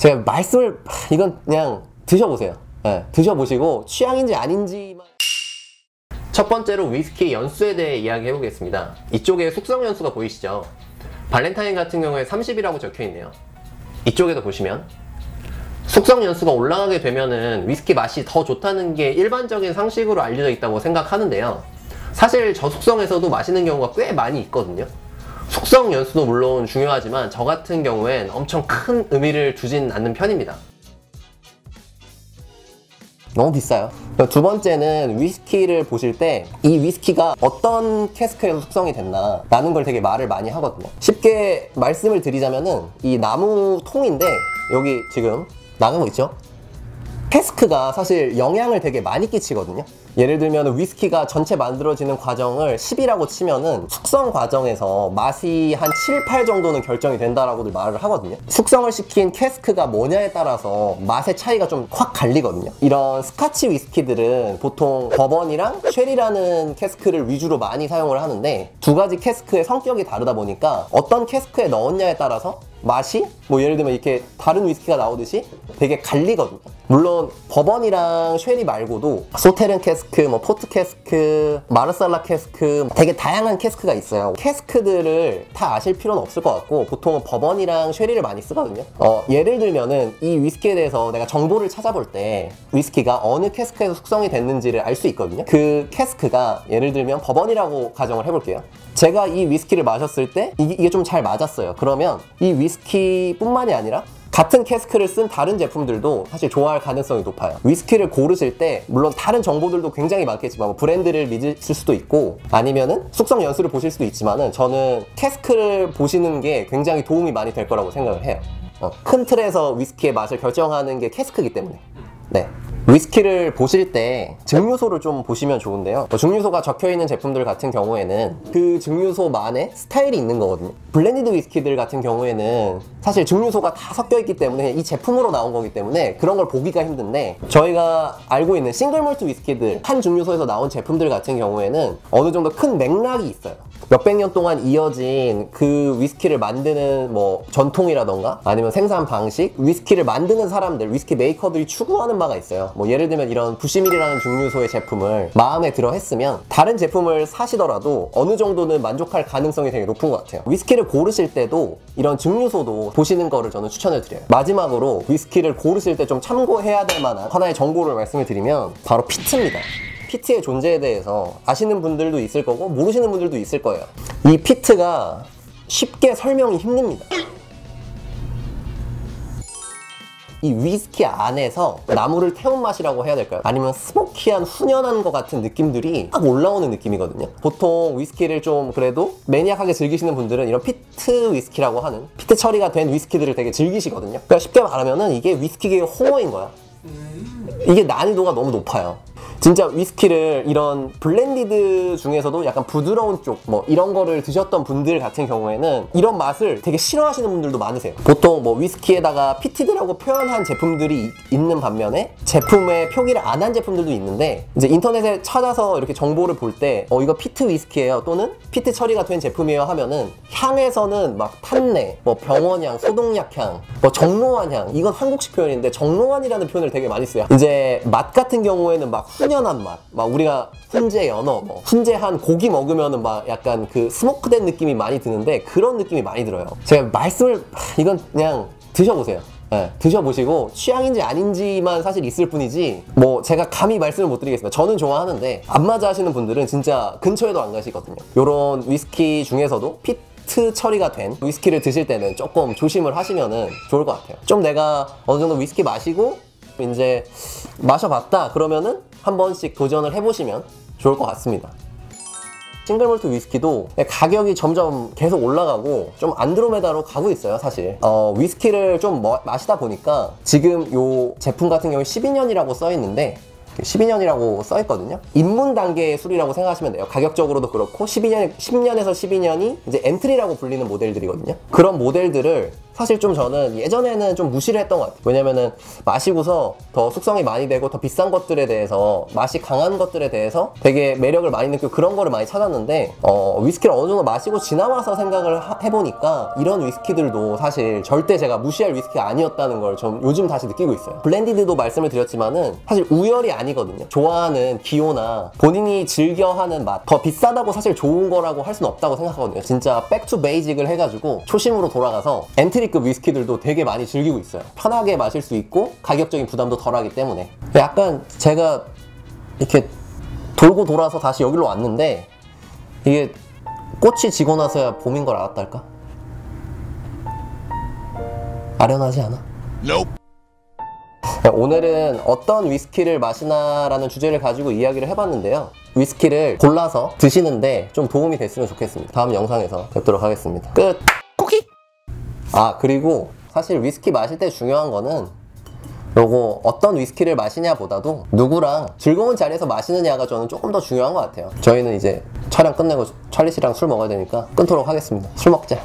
제가 말씀을 이건 그냥 드셔보세요. 네, 드셔보시고 취향인지 아닌지만. 첫 번째로 위스키 연수에 대해 이야기해 보겠습니다. 이쪽에 숙성 연수가 보이시죠? 발렌타인 같은 경우에 30이라고 적혀 있네요. 이쪽에도 보시면 숙성 연수가 올라가게 되면은 위스키 맛이 더 좋다는 게 일반적인 상식으로 알려져 있다고 생각하는데요. 사실 저숙성에서도 마시는 경우가 꽤 많이 있거든요. 숙성 연수도 물론 중요하지만 저 같은 경우엔 엄청 큰 의미를 두진 않는 편입니다. 너무 비싸요. 두 번째는 위스키를 보실 때 이 위스키가 어떤 캐스크에서 숙성이 됐나 라는 걸 되게 말을 많이 하거든요. 쉽게 말씀을 드리자면은 이 나무 통인데 여기 지금 나가고 있죠? 캐스크가 사실 영향을 되게 많이 끼치거든요. 예를 들면 위스키가 전체 만들어지는 과정을 10이라고 치면은 숙성 과정에서 맛이 한 7, 8 정도는 결정이 된다라고들 말을 하거든요. 숙성을 시킨 캐스크가 뭐냐에 따라서 맛의 차이가 좀 확 갈리거든요. 이런 스카치 위스키들은 보통 버번이랑 쉐리라는 캐스크를 위주로 많이 사용을 하는데 두 가지 캐스크의 성격이 다르다 보니까 어떤 캐스크에 넣었냐에 따라서 맛이 뭐 예를 들면 이렇게 다른 위스키가 나오듯이 되게 갈리거든요. 물론 버번이랑 쉐리 말고도 소테른 캐스크, 뭐 포트 캐스크, 마르살라 캐스크 되게 다양한 캐스크가 있어요. 캐스크들을 다 아실 필요는 없을 것 같고 보통은 버번이랑 쉐리를 많이 쓰거든요. 예를 들면은 이 위스키에 대해서 내가 정보를 찾아볼 때 위스키가 어느 캐스크에서 숙성이 됐는지를 알 수 있거든요. 그 캐스크가 예를 들면 버번이라고 가정을 해볼게요. 제가 이 위스키를 마셨을 때 이게 좀 잘 맞았어요. 그러면 이 위스키뿐만이 아니라 같은 캐스크를 쓴 다른 제품들도 사실 좋아할 가능성이 높아요. 위스키를 고르실 때 물론 다른 정보들도 굉장히 많겠지만 뭐 브랜드를 믿으실 수도 있고 아니면은 숙성 연수를 보실 수도 있지만은 저는 캐스크를 보시는 게 굉장히 도움이 많이 될 거라고 생각을 해요. 큰 틀에서 위스키의 맛을 결정하는 게 캐스크이기 때문에. 네. 위스키를 보실 때 증류소를 좀 보시면 좋은데요. 증류소가 적혀있는 제품들 같은 경우에는 그 증류소만의 스타일이 있는 거거든요. 블렌디드 위스키들 같은 경우에는 사실 증류소가 다 섞여있기 때문에 이 제품으로 나온 거기 때문에 그런 걸 보기가 힘든데 저희가 알고 있는 싱글몰트 위스키들 한 증류소에서 나온 제품들 같은 경우에는 어느 정도 큰 맥락이 있어요. 몇백 년 동안 이어진 그 위스키를 만드는 뭐 전통이라던가 아니면 생산 방식, 위스키를 만드는 사람들, 위스키 메이커들이 추구하는 바가 있어요. 뭐 예를 들면 이런 부시밀이라는 증류소의 제품을 마음에 들어 했으면 다른 제품을 사시더라도 어느 정도는 만족할 가능성이 되게 높은 것 같아요. 위스키를 고르실 때도 이런 증류소도 보시는 거를 저는 추천을 드려요. 마지막으로 위스키를 고르실 때 좀 참고해야 될 만한 하나의 정보를 말씀을 드리면 바로 피트입니다. 피트의 존재에 대해서 아시는 분들도 있을 거고 모르시는 분들도 있을 거예요. 이 피트가 쉽게 설명이 힘듭니다. 이 위스키 안에서 나무를 태운 맛이라고 해야 될까요? 아니면 스모키한 훈연한 것 같은 느낌들이 딱 올라오는 느낌이거든요. 보통 위스키를 좀 그래도 매니악하게 즐기시는 분들은 이런 피트 위스키라고 하는 피트 처리가 된 위스키들을 되게 즐기시거든요. 그러니까 쉽게 말하면은 이게 위스키계의 홍어인 거야. 이게 난이도가 너무 높아요. 진짜 위스키를 이런 블렌디드 중에서도 약간 부드러운 쪽 뭐 이런 거를 드셨던 분들 같은 경우에는 이런 맛을 되게 싫어하시는 분들도 많으세요. 보통 뭐 위스키에다가 피티드라고 표현한 제품들이 있는 반면에 제품에 표기를 안 한 제품들도 있는데 이제 인터넷에 찾아서 이렇게 정보를 볼 때 이거 피트 위스키예요 또는 피트 처리가 된 제품이에요 하면은 향에서는 막 탄내, 뭐 병원향, 소독약향, 뭐 정로환향 이건 한국식 표현인데 정로환이라는 표현을 되게 많이 써요. 이제 맛 같은 경우에는 막 훈연한 맛, 막 우리가 훈제 연어, 뭐 훈제한 고기 먹으면은 막 약간 그 스모크된 느낌이 많이 드는데 그런 느낌이 많이 들어요. 제가 말씀을 이건 그냥 드셔보세요. 네, 드셔보시고 취향인지 아닌지만 사실 있을 뿐이지 뭐 제가 감히 말씀을 못 드리겠습니다. 저는 좋아하는데 안 맞아 하시는 분들은 진짜 근처에도 안 가시거든요. 요런 위스키 중에서도 피트 처리가 된 위스키를 드실 때는 조금 조심을 하시면은 좋을 것 같아요. 좀 내가 어느 정도 위스키 마시고 이제 마셔봤다 그러면은 한 번씩 도전을 해보시면 좋을 것 같습니다. 싱글몰트 위스키도 가격이 점점 계속 올라가고 좀 안드로메다로 가고 있어요 사실. 위스키를 좀 마시다 보니까 지금 요 제품 같은 경우에 12년이라고 써있는데 12년이라고 써있거든요. 입문 단계의 술이라고 생각하시면 돼요. 가격적으로도 그렇고 10년에서 12년이 이제 엔트리라고 불리는 모델들이거든요. 그런 모델들을 사실 좀 저는 예전에는 좀 무시를 했던 것 같아요. 왜냐면은 마시고서 더 숙성이 많이 되고 더 비싼 것들에 대해서, 맛이 강한 것들에 대해서 되게 매력을 많이 느끼고 그런 거를 많이 찾았는데 위스키를 어느 정도 마시고 지나와서 생각을 해보니까 이런 위스키들도 사실 절대 제가 무시할 위스키가 아니었다는 걸 좀 요즘 다시 느끼고 있어요. 블렌디드도 말씀을 드렸지만은 사실 우열이 아니거든요. 좋아하는 기호나 본인이 즐겨하는 맛, 더 비싸다고 사실 좋은 거라고 할 수는 없다고 생각하거든요. 진짜 백투 베이직을 해가지고 초심으로 돌아가서 엔트리급 위스키들도 되게 많이 즐기고 있어요. 편하게 마실 수 있고 가격적인 부담도 덜하기 때문에. 약간 제가 이렇게 돌고 돌아서 다시 여기로 왔는데 이게 꽃이 지고 나서야 봄인 걸 알았달까? 아련하지 않아? Nope. 오늘은 어떤 위스키를 마시나라는 주제를 가지고 이야기를 해봤는데요. 위스키를 골라서 드시는데 좀 도움이 됐으면 좋겠습니다. 다음 영상에서 뵙도록 하겠습니다. 끝! 쿠키! 아, 그리고 사실 위스키 마실 때 중요한 거는 요거 어떤 위스키를 마시냐 보다도 누구랑 즐거운 자리에서 마시느냐가 저는 조금 더 중요한 것 같아요. 저희는 이제 촬영 끝내고 찰리 씨랑 술 먹어야 되니까 끊도록 하겠습니다. 술 먹자.